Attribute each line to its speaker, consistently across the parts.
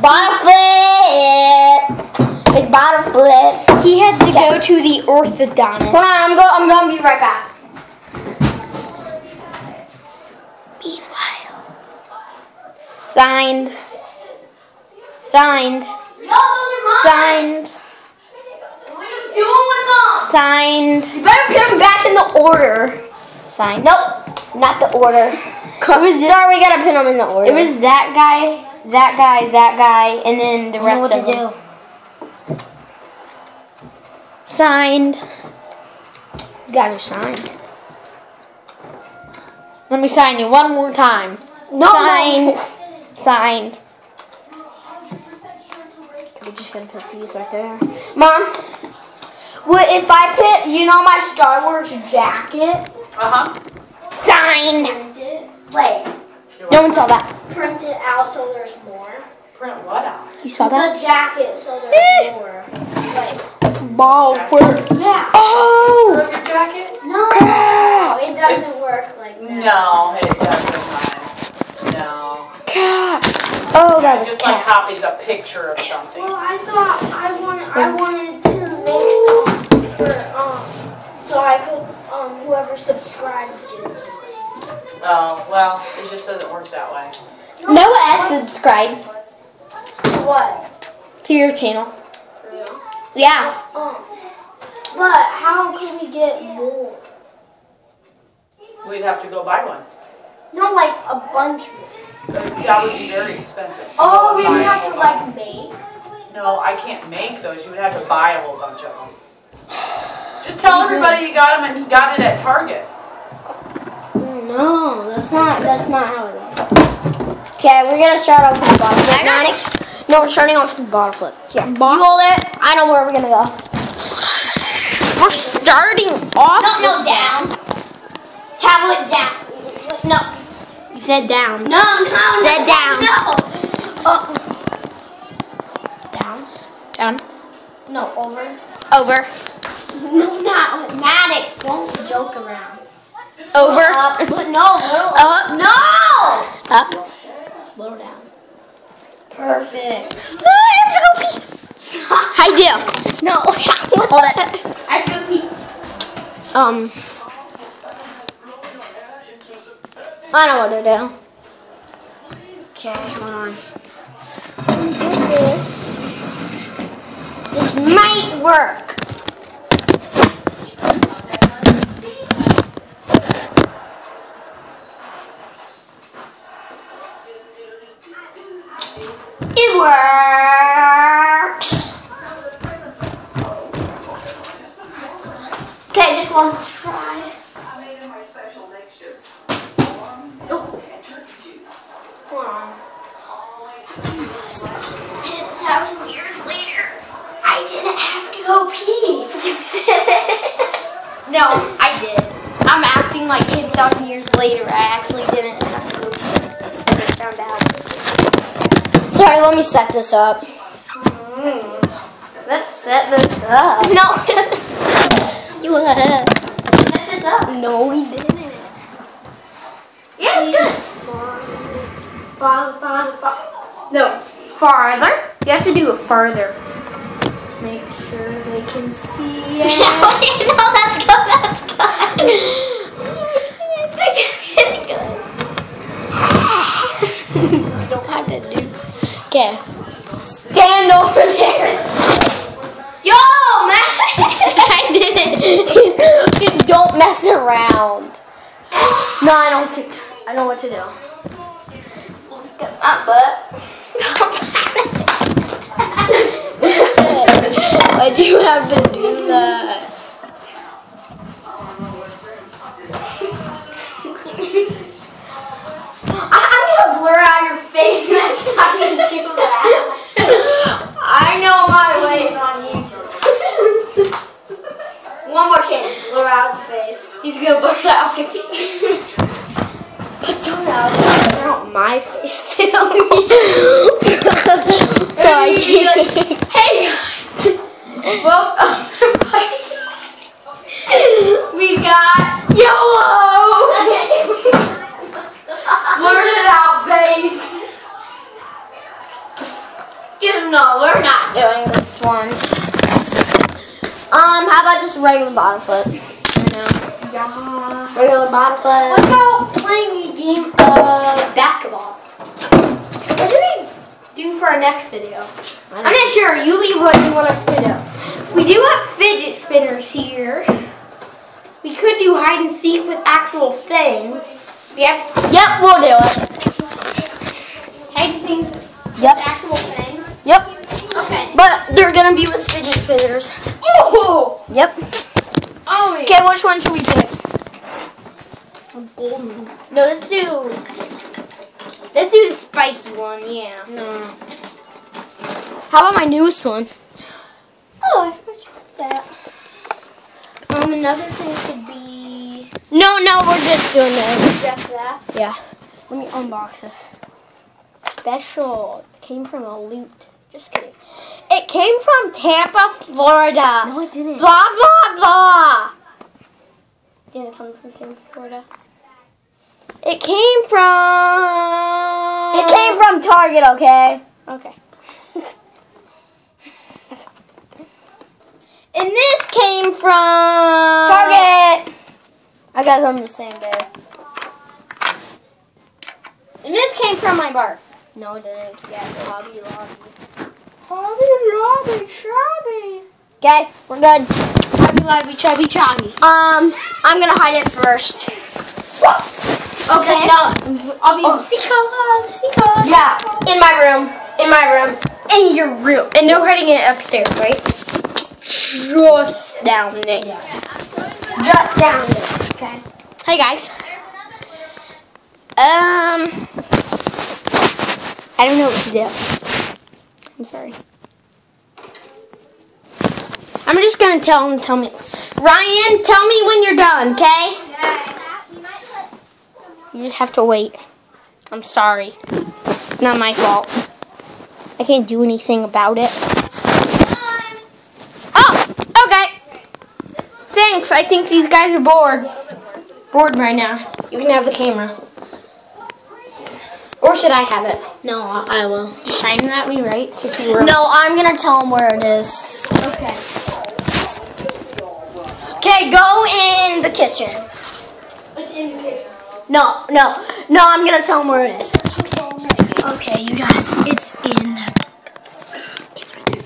Speaker 1: Bottle flip. It's bottle flip.
Speaker 2: He had to go to the orthodontist.
Speaker 1: Come on, I'm gonna be right back.
Speaker 2: Meanwhile, signed. Signed.
Speaker 1: No, those are mine.
Speaker 2: Signed.
Speaker 1: What are you doing with them?
Speaker 2: Signed.
Speaker 1: You better put them back in the order.
Speaker 2: Signed.
Speaker 1: Nope, not the order. Sorry, we gotta put them in the order.
Speaker 2: It was that guy, that guy, and then the rest of them.
Speaker 1: I know what to do.
Speaker 2: Signed.
Speaker 1: You guys are signed.
Speaker 2: Let me sign you one more time.
Speaker 1: No,
Speaker 2: Signed.
Speaker 1: no.
Speaker 2: Signed.
Speaker 1: We're just gonna put these right there. Mom, what if I put, my Star Wars jacket?
Speaker 2: Signed.
Speaker 1: Print it. Wait.
Speaker 2: No one saw that.
Speaker 1: Print it out so there's more.
Speaker 3: Print what out?
Speaker 2: You saw that?
Speaker 1: The jacket so there's more. Wait.
Speaker 2: Ball flip.
Speaker 1: Yeah.
Speaker 2: Oh!
Speaker 3: Your jacket?
Speaker 1: No, it doesn't work like that.
Speaker 3: No, it doesn't. No.
Speaker 2: Cat. Oh, that
Speaker 3: It
Speaker 2: was
Speaker 3: just like
Speaker 2: cat.
Speaker 3: copies a picture of something.
Speaker 1: Well, I thought I wanted to make some for so I could whoever subscribes gets one.
Speaker 3: Oh, well, it just doesn't work that way.
Speaker 2: Noah S subscribes
Speaker 1: What?
Speaker 2: to your channel. Yeah.
Speaker 1: But how can we get more?
Speaker 3: We'd have to go buy one.
Speaker 1: No, like a bunch more.
Speaker 3: That would be very expensive.
Speaker 1: Oh, we
Speaker 3: Buy
Speaker 1: would
Speaker 3: a
Speaker 1: have
Speaker 3: whole
Speaker 1: to
Speaker 3: bunch.
Speaker 1: make.
Speaker 3: No, I can't make those. You would have to buy a whole bunch of them. Just tell everybody you got them and you got it at Target.
Speaker 1: No, that's not how it is. Okay, we're gonna start off with the bottle flip. No, we're starting off with the bottle flip. Here, you hold it. I know where we're gonna go.
Speaker 2: We're starting off.
Speaker 1: No, down. Tablet down. No.
Speaker 2: You said down.
Speaker 1: No.
Speaker 2: Said down.
Speaker 1: No. Down.
Speaker 2: Down.
Speaker 1: No, over.
Speaker 2: Over.
Speaker 1: No, not Maddox. Don't joke around.
Speaker 2: Over.
Speaker 1: Up. No, little
Speaker 2: Up.
Speaker 1: No.
Speaker 2: Up.
Speaker 1: Little down. Perfect.
Speaker 2: Oh, I have to go pee. I do.
Speaker 1: No.
Speaker 2: Hold it. I have to go pee.
Speaker 1: I know what to do. Okay, hold on. This might work. It works. Okay, just one try. Hold on. 10,000 years later, I didn't have to go pee.
Speaker 2: No, I did. I'm acting like 10,000 years later. I actually didn't have to go pee. I just found out.
Speaker 1: Sorry, let me set this up.
Speaker 2: Let's set this up.
Speaker 1: No. You
Speaker 2: Set this up.
Speaker 1: No, we didn't.
Speaker 2: Yeah, it's good.
Speaker 1: Father.
Speaker 2: No, farther. You have to do it farther. Make sure they can see it.
Speaker 1: No, that's good. You don't have to do. Okay. Stand over there. Yo, man.
Speaker 2: I did it.
Speaker 1: Just don't mess around. No, I know what to do. Look at my butt. Stop. Why'd you have to do that? I'm gonna blur out your face next time you do that. I know my ways on YouTube. One more chance. Blur out the face.
Speaker 2: He's gonna blur out my face.
Speaker 1: But don't blur out my face too. So I can.
Speaker 2: Hey guys. Welcome. We got YOLO. Blurt it out, face.
Speaker 1: just regular bottom flip. I know.
Speaker 2: Yeah.
Speaker 1: Regular bottom flip.
Speaker 2: What about playing a game of basketball? What do we do for our next video? I'm not sure. You leave what you want us to do. We do have fidget spinners here. We could do hide and seek with actual things. Yep,
Speaker 1: we'll do it.
Speaker 2: Hide and seek
Speaker 1: Yep.
Speaker 2: with actual things.
Speaker 1: Yep.
Speaker 2: Okay.
Speaker 1: But they're gonna be with fidget spinners.
Speaker 2: Oh!
Speaker 1: Yep.
Speaker 2: Oh,
Speaker 1: Okay, which one should we pick?
Speaker 2: golden. No, let's do the spicy one, yeah.
Speaker 1: No. How about my newest one?
Speaker 2: Oh, I forgot you put that. Another thing could be
Speaker 1: No, we're just doing this.
Speaker 2: just that.
Speaker 1: Yeah. Let me unbox this.
Speaker 2: Special. It came from a loot. Just kidding. It came from Tampa, Florida.
Speaker 1: No, it didn't.
Speaker 2: Blah, blah, blah. Didn't come from Tampa, Florida. It came from
Speaker 1: Target, okay?
Speaker 2: Okay. And this came from
Speaker 1: Target! I got them the same day.
Speaker 2: And this came from my bar.
Speaker 1: No, it didn't. Yeah, Hobby Lobby.
Speaker 2: Hobby Lobby, chubby.
Speaker 1: Okay, we're good.
Speaker 2: Hobby Lobby, chubby, chubby.
Speaker 1: I'm gonna hide it first.
Speaker 2: Okay.
Speaker 1: No.
Speaker 2: I'll be Sika.
Speaker 1: Yeah, in my room. In my room.
Speaker 2: In your room. And no hiding it upstairs, right? Just down there.
Speaker 1: Just down there. Okay.
Speaker 2: Hey guys. I don't know what to do. I'm sorry. I'm just gonna tell him. Tell me, Ryan. Tell me when you're done, okay? You just have to wait. I'm sorry. It's not my fault. I can't do anything about it. Oh, okay. Thanks. I think these guys are bored. Bored right now. You can have the camera. Or should I have it?
Speaker 1: No, I will.
Speaker 2: Just shine it at me, right? To see where.
Speaker 1: No, I'm gonna tell him where it is.
Speaker 2: Okay.
Speaker 1: Okay, go in the kitchen.
Speaker 2: It's in the kitchen.
Speaker 1: No, I'm gonna tell him where it is. Okay, you guys, it's in the... It's right there.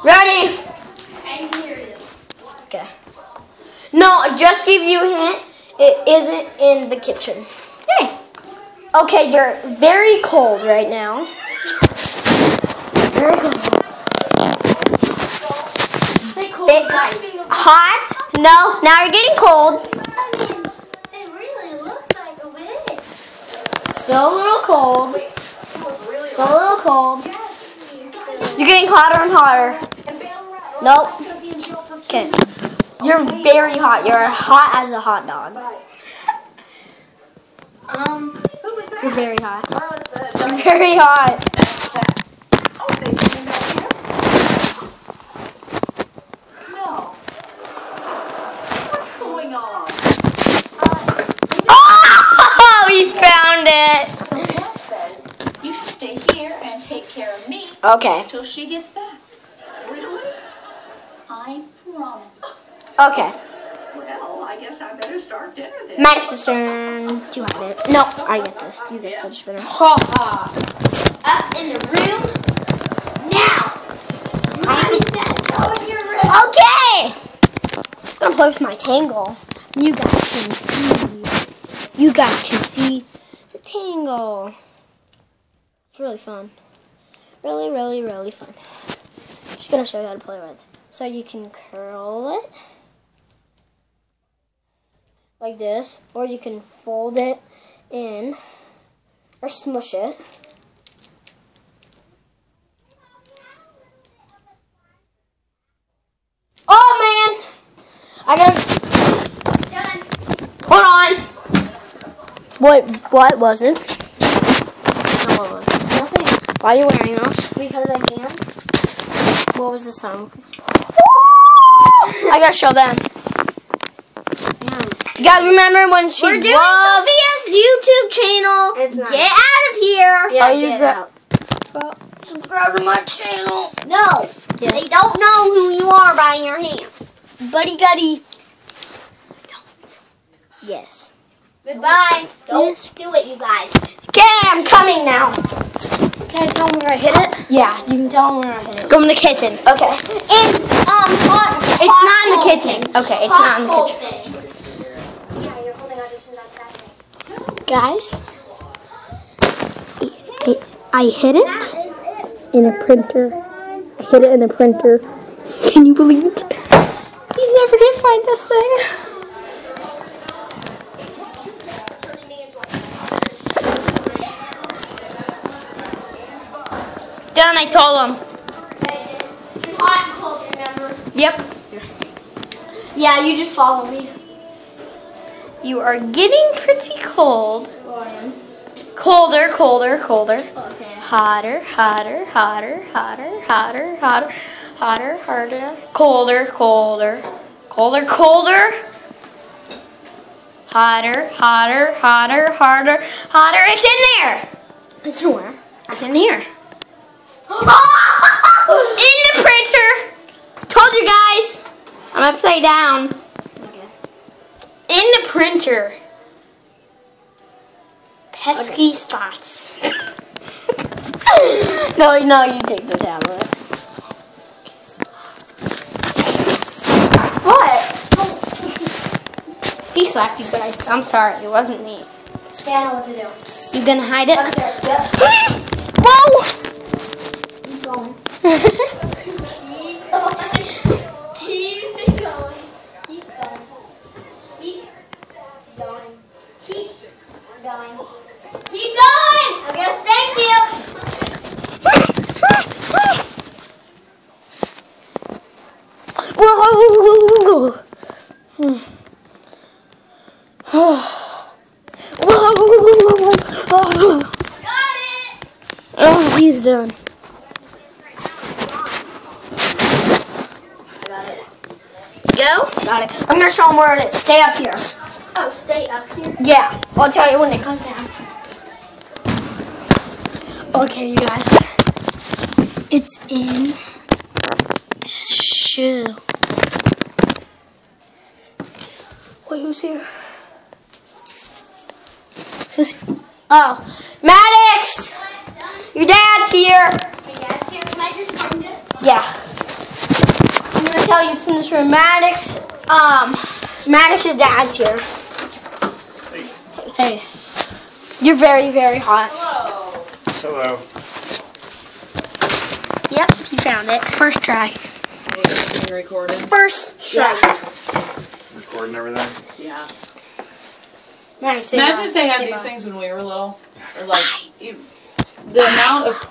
Speaker 1: Ready?
Speaker 2: And here it is.
Speaker 1: Okay. No, I just give you a hint. It isn't in the kitchen.
Speaker 2: Hey.
Speaker 1: Okay, you're very cold right now. Very cold.
Speaker 2: Say cold.
Speaker 1: Hot? No, now you're getting cold.
Speaker 2: It really looks like a wig.
Speaker 1: Still a little cold. Still a little cold. You're getting hotter and hotter. Nope. Okay. You're very hot. You're hot as a hot dog. You're very hot. You're very hot.
Speaker 3: No. What's going on?
Speaker 1: Oh, we found it.
Speaker 3: So Dad says you should stay here and take care of me
Speaker 1: Okay.
Speaker 3: until she gets back. Really? I promise.
Speaker 1: Okay.
Speaker 3: Well, I guess I better start dinner then.
Speaker 1: Max's turn to have it. No, I get this. You get fidget spinner.
Speaker 2: Ha ha. Up in the room. Now. Mommy said go in your room.
Speaker 1: Okay. I'm gonna play with my tangle. You guys can see. You guys can see the tangle. It's really fun. Really, really, really fun. Just gonna show you how to play with it. So you can curl it like this, or you can fold it in or smush it. Oh man! I gotta.
Speaker 2: Done.
Speaker 1: Hold on. What was it? No, what was it?
Speaker 2: Nothing.
Speaker 1: Why are you wearing those?
Speaker 2: Because I can.
Speaker 1: What was the sound? I gotta show them. You guys remember when she
Speaker 2: We're doing
Speaker 1: was...
Speaker 2: Sophia's YouTube channel.
Speaker 1: It's not.
Speaker 2: Get out of here.
Speaker 1: Yeah,
Speaker 2: Are
Speaker 1: you
Speaker 2: you
Speaker 1: get out. Subscribe to my channel.
Speaker 2: No.
Speaker 1: Yes.
Speaker 2: They don't know who you are by your hand.
Speaker 1: Buddy Guddy. Yes.
Speaker 2: Goodbye. Don't
Speaker 1: Yes.
Speaker 2: do it, you guys.
Speaker 1: Okay, I'm coming now.
Speaker 2: Can I tell them where I hit it?
Speaker 1: Yeah, you can tell them where I hit it. Go in the kitchen. Okay.
Speaker 2: It's not in the kitchen.
Speaker 1: Okay, it's not in the kitchen.
Speaker 2: Yeah, you're holding auditions outside.
Speaker 1: Guys, I hit it in a printer. I hit it in a printer. Can you believe it? He's never gonna find this thing. Done, I told him.
Speaker 2: Hot and cold, remember?
Speaker 1: Yep.
Speaker 2: Yeah, you just follow me.
Speaker 1: You are getting pretty cold.
Speaker 2: Oh, I am.
Speaker 1: Colder, colder, colder.
Speaker 2: Okay.
Speaker 1: Hotter, hotter, hotter, hotter, hotter, hotter, hotter, harder. Colder, colder, colder, colder. Hotter, hotter, hotter, harder, hotter. It's in there. It's where? It's in here. In the printer. Told you guys. I'm upside down.
Speaker 2: Okay.
Speaker 1: In the printer. Pesky spots. No, you take the tablet. What? He slapped you guys. I'm sorry, it wasn't me.
Speaker 2: Yeah, I know what to do.
Speaker 1: You gonna hide it?
Speaker 2: Upstairs, yep.
Speaker 1: Whoa!
Speaker 2: Keep going. Keep going. Keep going. Keep going. Keep going. Keep going! Okay, thank you!
Speaker 1: Whoa!
Speaker 2: Got it!
Speaker 1: Oh, he's done. Go? Got it. I'm gonna show him where it is. Stay up here.
Speaker 2: Oh, stay up here.
Speaker 1: Yeah, I'll tell you when it comes down. Okay, you guys. It's in this shoe. Wait, who's here? Oh, Maddox! Your dad's here.
Speaker 2: My dad's here. Can I just find it?
Speaker 1: Yeah. I'm gonna tell you it's in this room. Maddox's dad's here. Hey. You're very, very hot.
Speaker 4: Hello.
Speaker 1: Yep, you found it. First try.
Speaker 3: You recording?
Speaker 1: First try.
Speaker 4: Recording everything.
Speaker 3: Yeah.
Speaker 1: Maddox, say
Speaker 3: Imagine
Speaker 1: bye.
Speaker 3: if they had
Speaker 1: Say
Speaker 3: these
Speaker 1: bye.
Speaker 3: things when we were little. Or like, the amount of